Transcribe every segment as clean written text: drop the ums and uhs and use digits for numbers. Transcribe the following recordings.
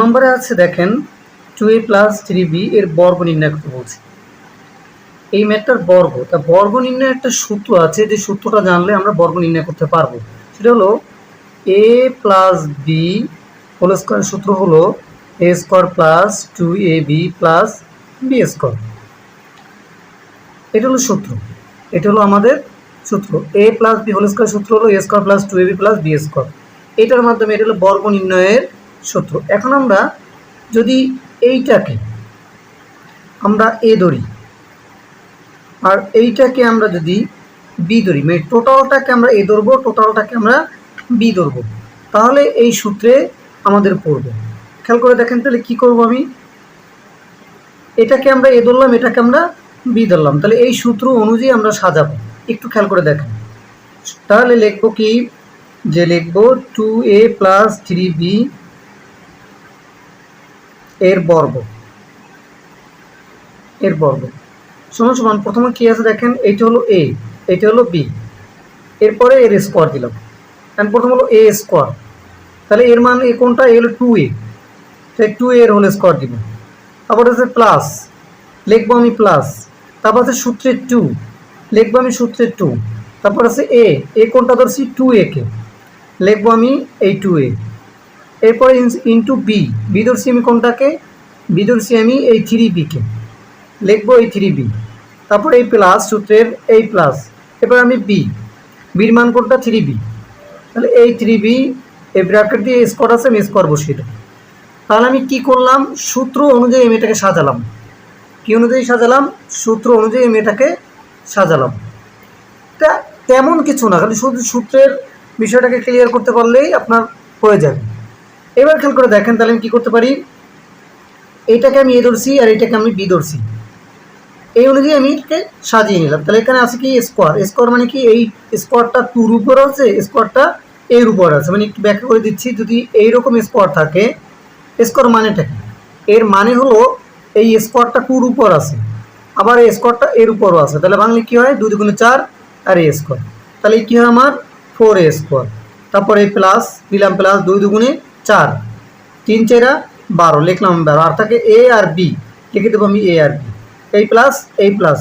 নম্বরে আছে দেখেন 2a + 3b এর বর্গ নির্ণয় করতে বলছে। এই ম্যাথটার বর্গ, তা বর্গ নির্ণয়ের একটা সূত্র আছে, যে সূত্রটা জানলে আমরা বর্গ নির্ণয় করতে পারবো। সেটা হলো a + b হোল স্কয়ার। সূত্র হলো a² + 2ab + b²। এটা হলো সূত্র, এটা হলো আমাদের সূত্র। a + b হোল স্কয়ার সূত্র হলো a² + 2ab + b²। এটার মাধ্যমে এটা হলো বর্গ নির্ণয়ের সূত্র। এখন আমরা যদি এইটাকে আমরা a ধরি আর এইটাকে আমরা যদি b ধরি, মানে টোটালটাকে আমরা a ধরবো, টোটালটাকে আমরা b ধরবো, তাহলে এই সূত্রে আমাদের পড়বে। খেয়াল করে দেখেন তাহলে কি করব, আমি এটাকে আমরা a ধরলাম, এটাকে আমরা b ধরলাম, তাহলে এই সূত্র অনুযায়ী আমরা সাজাবো। একটু খেয়াল করে দেখেন, তাহলে লিখবো কি, যে লিখবো 2a + 3b এর বর্গ সমান সমান, প্রথমে কি আছে দেখেন, এইটা হলো a, এইটা হলো b, এরপরে এর স্কোয়ার দিলাম। কারণ প্রথম হলো a², তাহলে এর মান এ কোনটা, এ হলো 2a, তাই 2a এর হোল স্কোয়ার দিব। তারপর আছে প্লাস, লিখবো আমি প্লাস। তারপর আছে সূত্রে 2, লিখবো আমি সূত্রে 2। তারপর আছে এ কোনটা ধরছি, 2a কে, লিখবো আমি এই 2a। এরপরে ইন্টু বি ধরছি আমি কোনটাকে, বি ধরছি আমি এই 3b কে, লিখবো এই 3b। তারপর এই প্লাস, সূত্রের এই প্লাস। এবার আমি বির মান কোনটা, 3b, তাহলে এই 3b, এই ব্র্যাকেট দিয়ে স্কোয়ার আছে, আমি স্কোয়ার বসিয়ে দেবো। তাহলে আমি কি করলাম, সূত্র অনুযায়ী আমি এটাকে সাজালাম। কি অনুযায়ী সাজালাম, সূত্র অনুযায়ী আমি এটাকে সাজালাম। তা তেমন কিছু না, খালি শুধু সূত্রের বিষয়টাকে ক্লিয়ার করতে পারলেই আপনার হয়ে যাবে। এবার খেয়াল করে দেখেন, তাহলে আমি কী করতে পারি, এইটাকে আমি এ ধরছি আর এইটাকে আমি বি ধরছি, এই অনুযায়ী আমি এটাকে সাজিয়ে নিলাম। তাহলে এখানে আছে কি স্কোয়ার মানে কি, এই স্কোয়ারটা 2-র উপর আছে, স্কোয়ারটা এর উপর আছে। মানে একটু ব্যাখ্যা করে দিচ্ছি, যদি এইরকম স্কোয়ার থাকে, স্কোয়ার মানেটা কি, এর মানে হলো এই স্কোয়ারটা 2-র উপর আছে, আবার এই স্কোয়ারটা এর উপরও আছে, তাহলে বাংলা কী হয়, 2 × 4 আর a²। তাহলে কী হয় আমার 4a²। তারপর এই প্লাস দিলাম, প্লাস 2 × 2 = 4, 3 × 4 = 12, লিখলাম 12। আর থাকে a আর b, লিখে দেবো আমি a আর b, এই প্লাস এই প্লাস।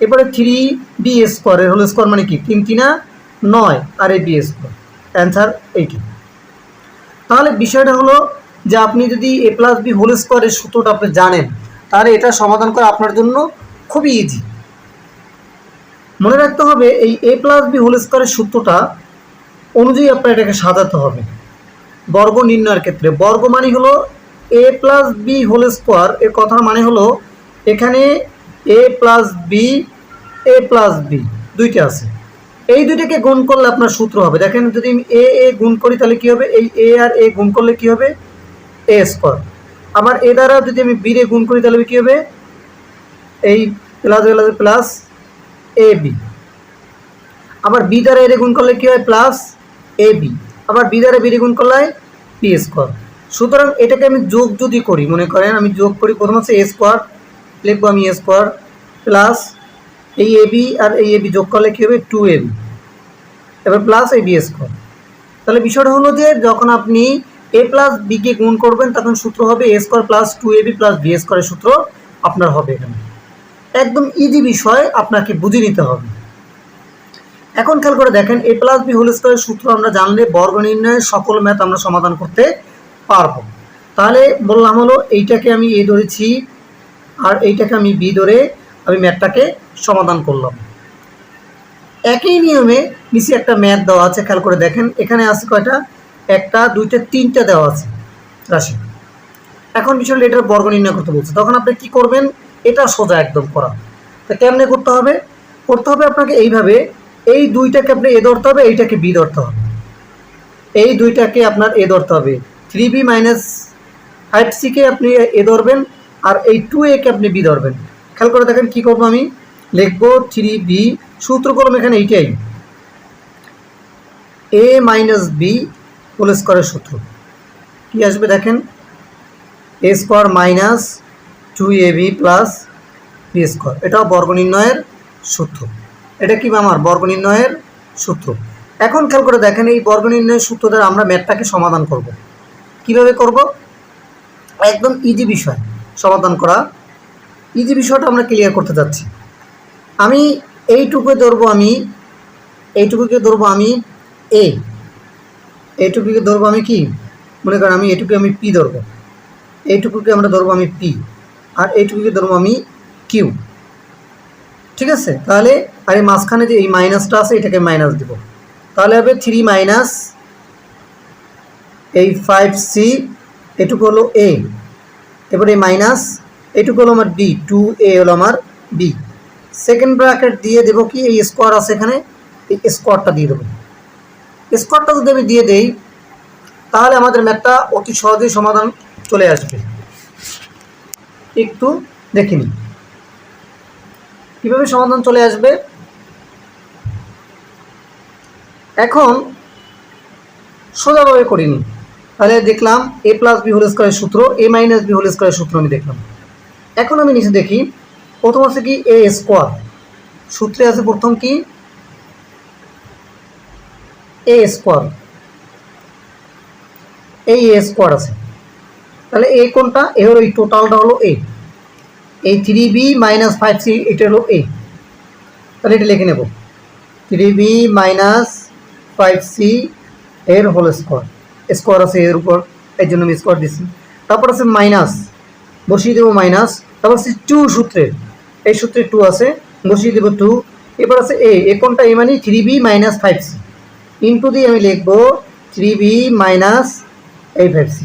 এরপরে 3b² এর হোল স্কোয়ার মানে কি, 3 × 3 = 9 আর এই b², অ্যান্সার এইটি। তাহলে বিষয়টা হলো যে আপনি যদি a + b হোল স্কোয়ারের সূত্রটা আপনি জানেন, তাহলে এটা সমাধান করা আপনার জন্য খুবই ইজি। মনে রাখতে হবে এই a + b হোল স্কোয়ারের সূত্রটা অনুযায়ী আপনার এটাকে সাজাতে হবে বর্গ নির্ণয়ের ক্ষেত্রে। বর্গ মানে হলো a + b হোল স্কোয়ার, এর কথার মানে হলো এখানে a + b দুইটা আছে, এই দুইটাকে গুণ করলে আপনার সূত্র হবে। দেখেন যদি আমি a গুণ করি তাহলে কী হবে, এই a আর a গুণ করলে কী হবে, a²। আবার এ দ্বারা যদি আমি b গুণ করি তাহলে কী হবে, এই প্লাস প্লাস ab। আবার b দ্বারা এ গুণ করলে কী হয়, প্লাস ab। আবার b দ্বারা b গুণ করলে হয় b²। সুতরাং এটাকে আমি যোগ যদি করি, মনে করেন আমি যোগ করি, প্রথম হচ্ছে a², লিখবো আমি a² প্লাস এই ab আর এই ab যোগ করলে কী হবে, 2ab, এবার প্লাস এই b²। তাহলে বিষয়টা হলো যে যখন আপনি a + b কে গুণ করবেন তখন সূত্র হবে a² + 2ab + b² এর সূত্র আপনার হবে। এখানে একদম ইজি বিষয়, আপনাকে বুঝে নিতে হবে। এখন খেয়াল করে দেখেন, a + b হোল স্কয়ারের সূত্র আমরা জানলে বর্গ নির্ণয়ের সকল ম্যাথ আমরা সমাধান করতে পারবো। তাহলে বললাম হলো এইটাকে আমি a ধরেছি আর এইটাকে আমি b ধরে আমি ম্যাথটাকে সমাধান করলাম। একই নিয়মে নিচে একটা ম্যাথ দেওয়া আছে, খেয়াল করে দেখেন, এখানে আছে কয়টা, 1টা 2টা 3টা দেওয়া আছে রাশি। এখন বিষয়টা এটার বর্গ নির্ণয় করতে বলছে, তখন আপনি কি করবেন, এটা সোজা একদম করা। তা কেমনে করতে হবে, আপনাকে এইভাবে, এই দুইটাকে আপনি এ ধরতে হবে, এইটাকে বি ধরতে হবে, এই দুইটাকে আপনার এ ধরতে হবে, 3b - 5c কে আপনি এ ধরবেন আর এই 2a কে আপনি বি ধরবেন। খেয়াল করে দেখেন কি করবো, আমি লিখবো 3b, সূত্র করলাম এখানে এইটাই, a - b হোল স্কয়ারের সূত্র কি আসবে দেখেন, a² - 2ab + b²। এটাও বর্গ নির্ণয়ের সূত্র। এটা কি আমার বর্গ নির্ণয়ের সূত্র। এখন খেয়াল করে দেখেন, এই বর্গ নির্ণয়ের সূত্র দ্বারা আমরা ম্যাথটাকে সমাধান করব। কিভাবে করব, একদম ইজি বিষয় সমাধান করা। ইজি বিষয়টা আমরা ক্লিয়ার করতে যাচ্ছি। আমি এইটুকুকে ধরবো আমি এ এইটুকুকে ধরবো আমি কি, মনে করেন আমি এইটুকু আমি পি ধরবো, এইটুকুকে আমরা ধরবো আমি পি, আর এইটুকুকে ধরবো আমি কিউ। ঠিক আছে, তাহলে আর এই মাঝখানে যে এই মাইনাসটা আছে এটাকে মাইনাস দিব, তাহলে হবে 3 মাইনাস এই 5c, এটুকু হলো এ, এবার এই মাইনাস এটুকু হলো আমার বি, 2a হলো আমার বি। সেকেন্ড ব্র্যাকেট দিয়ে দেবো কি, এই স্কোয়ার আছে এখানে, এই স্কোয়ারটা দিয়ে দেবো। স্কোয়ারটা যদি আমি দিয়ে দেই তাহলে আমাদের ম্যাথটা অতি সহজেই সমাধান চলে আসবে। একটু দেখে নিই কীভাবে সমাধান চলে আসবে। এখন সোজাভাবে করিনি, তাহলে দেখলাম a প্লাস বি হোল স্কোয়ারের সূত্র, a মাইনাস বি হোল স্কোয়ারের সূত্র আমি দেখলাম। এখন আমি নিচে দেখি, প্রথম আছে কি এ স্কোয়ার, সূত্রে আছে প্রথম কি এ স্কোয়ার, এই এ স্কোয়ার আছে, তাহলে এ কোনটা, এ হলো এই টোটালটা হলো এ, এই 3b মাইনাস 5c এটা হলো এ, তাহলে এটা লিখে নেব 3b মাইনাস 5c এর হোল স্কোয়ার, স্কোয়ার আছে এর উপর, এই জন্য আমি স্কোয়ার দিচ্ছি। তারপর আছে মাইনাস, বসিয়ে দেবো মাইনাস, তারপর আছে 2 সূত্রের, এই সূত্রে 2 আছে, বসিয়ে দেবো 2। এবার আছে এ কোনটা, এ মানে 3b মাইনাস 5c, ইন্টু দিয়ে আমি লিখবো 3b মাইনাস এই 5c।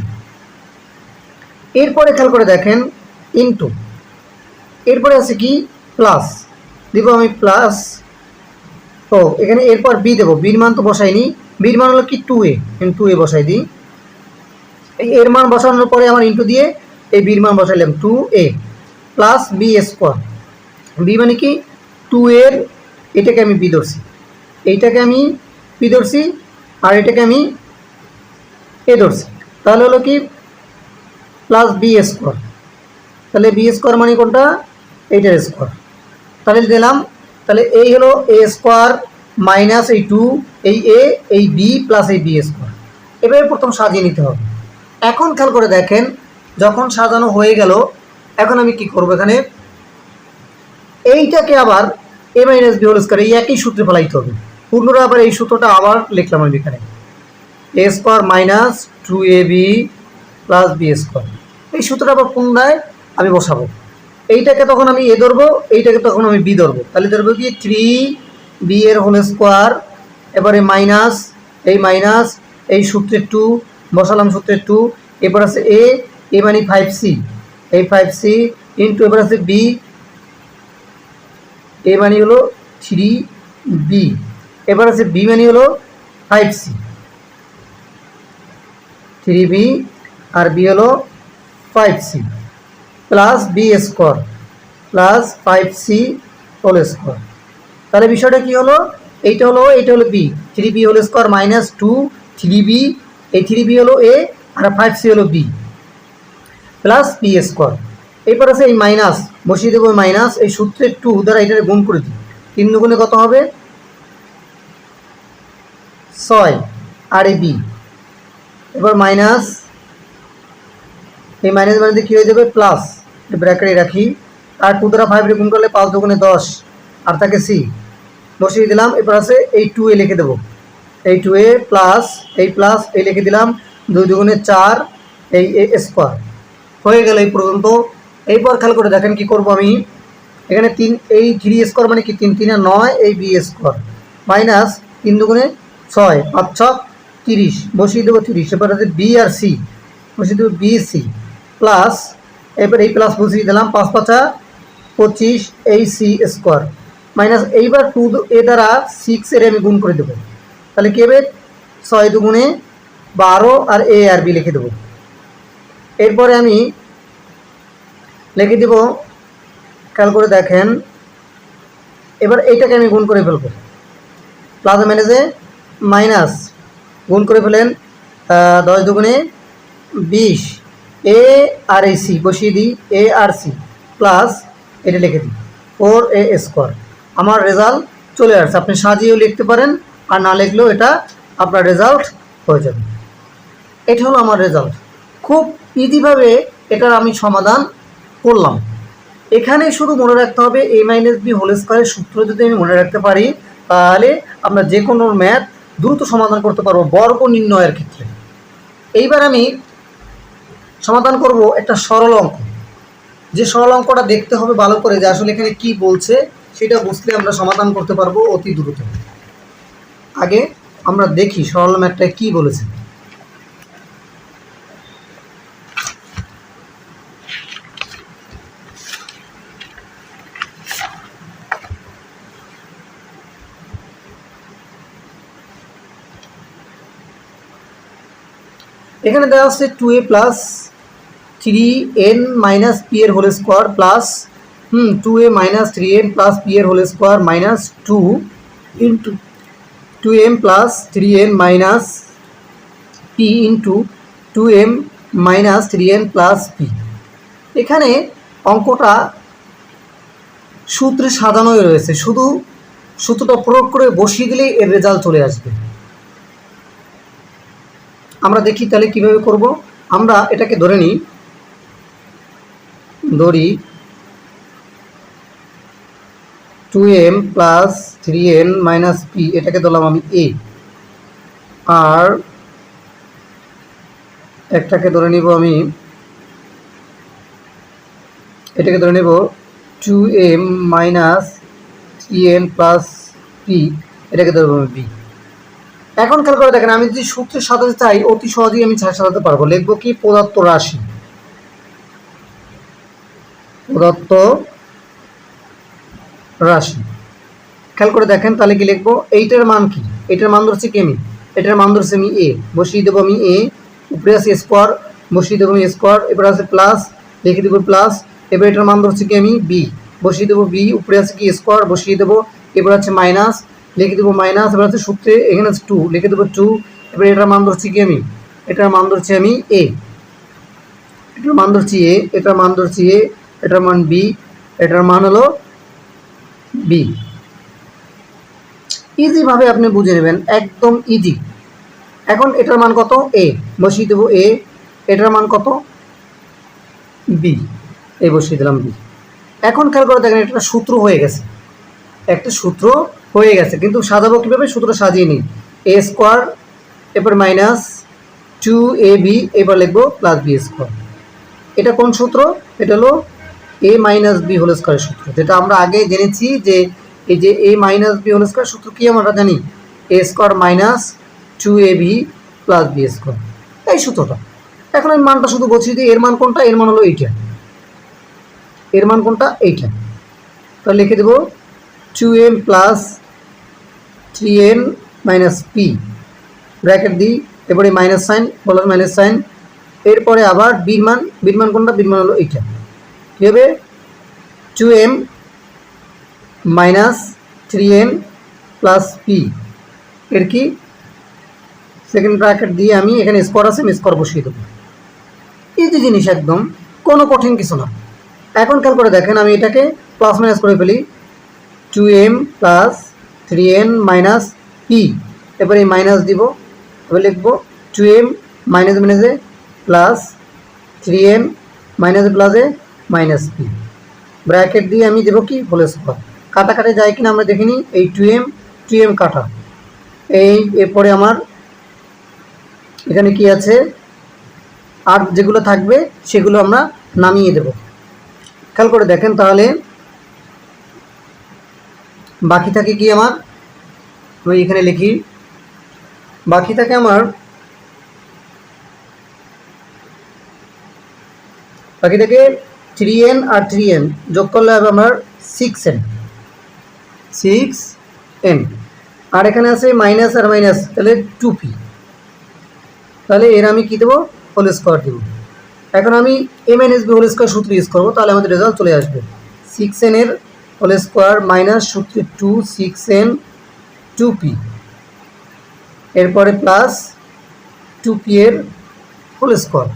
এরপরে খেয়াল করে দেখেন ইন্টু, এরপরে আছে কি প্লাস, দিব আমি প্লাস, ও এখানে এরপর বি দেবো, বির মান তো বসাইনি, বির মান হলো কি 2a, 2a বসাই দিই। এর মান বসানোর পরে আমার ইন্টু দিয়ে এই বির মান বসাইলাম 2a plus b square, b মানে কি 2 এর, এটাকে আমি বি ধরছি, এইটাকে আমি বি ধরছি, আর এটাকে আমি এ ধরছি, তাহলে হলো কি প্লাস বি স্কোয়ার, তাহলে বি স্কোয়ার মানে কোনটা, এইটার স্কোয়ার, তাহলে দিলাম, তাহলে এই হলো এ স্কোয়ার মাইনাস এই 2, এই এ, এই বি প্লাস এই বি স্কোয়ার। এবারে প্রথম সাজিয়ে নিতে হবে। এখন খেয়াল করে দেখেন যখন সাজানো হয়ে গেল, এখন আমি কি করব, এখানে এইটাকে আবার এ মাইনাস বি হোল স্কোয়ার এই একই সূত্রে ফেলাইতে হবে, পুনরায় আবার এই সূত্রটা আবার লিখলাম আমি এখানে, a square minus 2ab plus b square, এই সূত্রটা আবার পুনরায় আমি বসাবো। এইটাকে তখন আমি এ ধরবো, এইটাকে তখন আমি বি ধরবো, তাহলে ধরবো কি 3b এর হোল স্কোয়ার, এবারে মাইনাস এই মাইনাস এই সূত্রে 2 বসালাম, সূত্রে 2, এবার আছে এ মানে 5c, এই 5c ইন্টু এবার আছে বি, এ মানে হলো 3b, এবার আছে বি মানে হলো 5c, 3b আর বি হলো 5c plus b square plus 5c whole square. তাহলে বিষয়টা কি হলো, এইটা হলো B, 3b whole square minus 2 3b, এই 3b হলো এ আর 5c হলো বি প্লাস বি স্কোয়ার। এরপর আছে এই মাইনাস, বসিয়ে দেবো মাইনাস, এই সূত্রে 2 দ্বারা এটাকে গুণ করে দিই, 3 দুগুণে কত হবে 6, আর এই বি, এবার মাইনাস এই মাইনাস মানে কী হয়ে যাবে প্লাস, ব্র্যাকেটে রাখি, আর 2 দ্বারা 5 গুণ করলে 5 দুগুণে 10, আর থাকে সি, বসিয়ে দিলাম। এবার আছে এই 2a লিখে দেবো, এই 2a প্লাস এই প্লাস এই লিখে দিলাম, 2 দুগুণে 4 এই এ স্কোয়ার, হয়ে গেল এই পর্যন্ত। এইবার খেয়াল করে দেখেন কি করব আমি, এখানে 3, এই 3 স্কোয়ার মানে কি 3 3 9, এই বি স্কোয়ার মাইনাস 3 দুগুণে 6, 5 6 30, বসিয়ে দেবো 30। এবার আছে বি আর সি, বসিয়ে দেবো বি সি প্লাস, এবার এই প্লাস বসিয়ে দিলাম 5 5 25, এই সি স্কোয়ার মাইনাস, এইবার 2 এ দ্বারা 6 এর আমি গুণ করে দেবো, তাহলে কি হবে 6 দুগুণে 12, আর এ আর বি লিখে দেবো। এরপরে আমি লিখে দেব, খেয়াল করে দেখেন এবার এইটাকে আমি গুণ করে ফেলবো, প্লাস মাইনাসে মাইনাস গুণ করে ফেলেন, 10 দুগুণে 20, এ আর এই সি বসিয়ে দিই, এ আর সি প্লাস এটা লিখে দিই 4a স্কোয়ার। আমার রেজাল্ট চলে আসছে, আপনি সাজিয়েও লিখতে পারেন আর না লিখলেও এটা আপনার রেজাল্ট হয়ে যাবে। এটা হলো আমার রেজাল্ট। খুব ইজিভাবে এটার আমি সমাধান করলাম। এখানে শুধু মনে রাখতে হবে a মাইনাস বি হোল স্কোয়ারের সূত্র যদি আমি মনে রাখতে পারি তাহলে আমরা যে কোনো ম্যাথ দ্রুত সমাধান করতে পারবো বর্গ নির্ণয়ের ক্ষেত্রে। এইবার আমি সমাধান করব একটা সরল অঙ্ক। যে সরল অঙ্কটা দেখতে হবে ভালো করে যে আসলে এখানে কি বলছে সেটা বুঝলে আমরা সমাধান করতে পারবো অতি দ্রুত। আগে আমরা দেখি সরল ম্যাথটায় কি বলেছে। এখানে দেওয়া আছে 2a plus 3n minus p এর whole square plus 2a minus 3n plus p এর whole square minus 2 into 2m plus 3n minus p into 2m minus 3n plus p. এখানে অঙ্কটা সূত্রে সাজানোই রয়েছে, শুধু সূত্রটা প্রয়োগ করে বসিয়ে দিলেই এর রেজাল্ট চলে আসবে। আমরা দেখি তাহলে কিভাবে করব। আমরা এটাকে ধরে নিই, ধরি 2m plus 3n minus P, এটাকে ধরলাম আমি এ, আর একটাকে ধরে নিব আমি, এটাকে ধরে নেব 2m minus 3n plus P, এটাকে ধরবো আমি বি। এখন খেয়াল করে দেখেন, আমি যদি সূত্রের সাজাতে চাই অতি সহজেই আমি সাজাতে পারবো। লিখবো কি, প্রদত্ত রাশি, প্রদত্ত রাশি। খেয়াল করে দেখেন তাহলে কি লিখবো, এইটার মান কি, এটার মান ধরছি কি আমি, এটার মান ধরছি আমি এ, বসিয়ে দেবো আমি এ, উপরে আছে স্কোয়ার, বসিয়ে দেবো আমি স্কোয়ার, এবার আছে প্লাস, লিখে দেবো প্লাস, এবার এটার মান ধরছি কি আমি বি, বসিয়ে দেবো বি, উপরে আছে কি স্কোয়ার, বসিয়ে দেবো, এবার আছে মাইনাস, লিখে দেবো মাইনাস, এবার আছে সূত্রে এখানে আছে 2, লিখে দেবো 2, এবার এটার মান ধরছি কি আমি, এটার মান ধরছি আমি এ, এটার মান ধরছি এ, এটার মান ধরছি এ, এটার মান বি, এটার মান হলো বি। ইজিভাবে আপনি বুঝে নেবেন, একদম ইজি। এখন এটার মান কত, এ, বসিয়ে দেবো এ, এটার মান কত বি, এই বসিয়ে দিলাম বি। এখন খেয়াল করে দেখেন একটা সূত্র হয়ে গেছে, একটা সূত্র হয়ে গেছে, কিন্তু সাজাবো কীভাবে, সূত্র সাজিয়ে নিই, এ স্কোয়ার, এরপর মাইনাস 2ab, এবার লিখবো প্লাস বি স্কোয়ার। এটা কোন সূত্র, এটা হলো এ মাইনাস বি হোল স্কোয়ারের সূত্র, যেটা আমরা আগে জেনেছি যে এই যে a minus b whole square সূত্র কি আমরা জানি, a square minus 2ab plus b square, এই সূত্রটা। এখন আমি মানটা শুধু বসিয়ে দিই, এর মান কোনটা, এর মান হলো এইটা, এর মান কোনটা, এইটা। তাহলে লিখে দেবো 2m plus 3n minus P, bracket দিই, এরপরে মাইনাস সাইন, বলার মাইনাস সাইন, এরপরে আবার বির মান, বির মান কোনটা, বির মান হলো এইটা। কী হবে, 2m minus 3n plus p, এর কি সেকেন্ড ব্র্যাকেট দিয়ে আমি এখানে স্কোয়ার আছে, আমি স্কোয়ার বসিয়ে দেবো। ইজি জিনিস একদম, কোনো কঠিন কিছু না। এখন খেয়াল করে দেখেন, আমি এটাকে প্লাস মাইনাস করে ফেলি, 2m plus 3n minus P, এবার এই মাইনাস দিব, এবার লিখবো 2m মাইনাস মাইনাসে প্লাস 3n মাইনাসে প্লাসে মাইনাস পি, ব্র্যাকেট দিয়ে আমি দেবো কি, হোল স্কোয়ার। কাটাকাটি যায় কিনা আমরা দেখিনি, এই 2m কাটা, এই এরপরে আমার এখানে কি আছে, আর যেগুলো থাকবে সেগুলো আমরা নামিয়ে দেব। খেয়াল করে দেখেন তাহলে বাকি থাকে কি আমার, আমি এখানে লিখি, বাকি থাকে আমার, বাকি থাকে 3n আর 3n যোগ করলে হবে আমার 6n, 6n, আর এখানে আছে মাইনাস আর মাইনাস, তাহলে 2p, তাহলে এর আমি কি দেবো, হোল স্কোয়ার দেবো। এখন আমি এ মাইনাস বি হোল স্কোয়ার সূত্র ইউজ করবো, তাহলে আমাদের রেজাল্ট চলে আসবে 6n এর হোল স্কোয়ার মাইনাস সূত্রে 2 6n 2p, এরপরে প্লাস 2p এর হোল স্কোয়ার।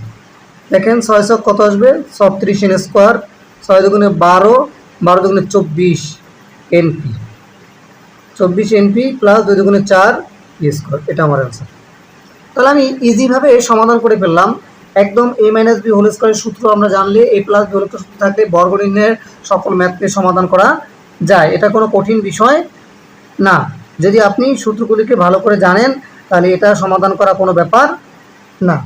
দেখেন 6 কত আসবে, 36n স্কোয়ার, 6 দুগুণে 12, 12 দুগুণে 24 NP, 24 NP প্লাস 2 দুগুণে 4 পি স্কোয়ার, এটা আমার অ্যান্সার। তাহলে আমি ইজিভাবে সমাধান করে ফেললাম। একদম a মাইনাস বি হোল স্কোয়ারের সূত্র আমরা জানলে a plus b whole square সূত্র থাকলে বর্গ নির্ণয়ের সকল ম্যাথকে সমাধান করা যায়, এটা কোনো কঠিন বিষয় না। যদি আপনি সূত্রগুলিকে ভালো করে জানেন তাহলে এটা সমাধান করা কোনো ব্যাপার না।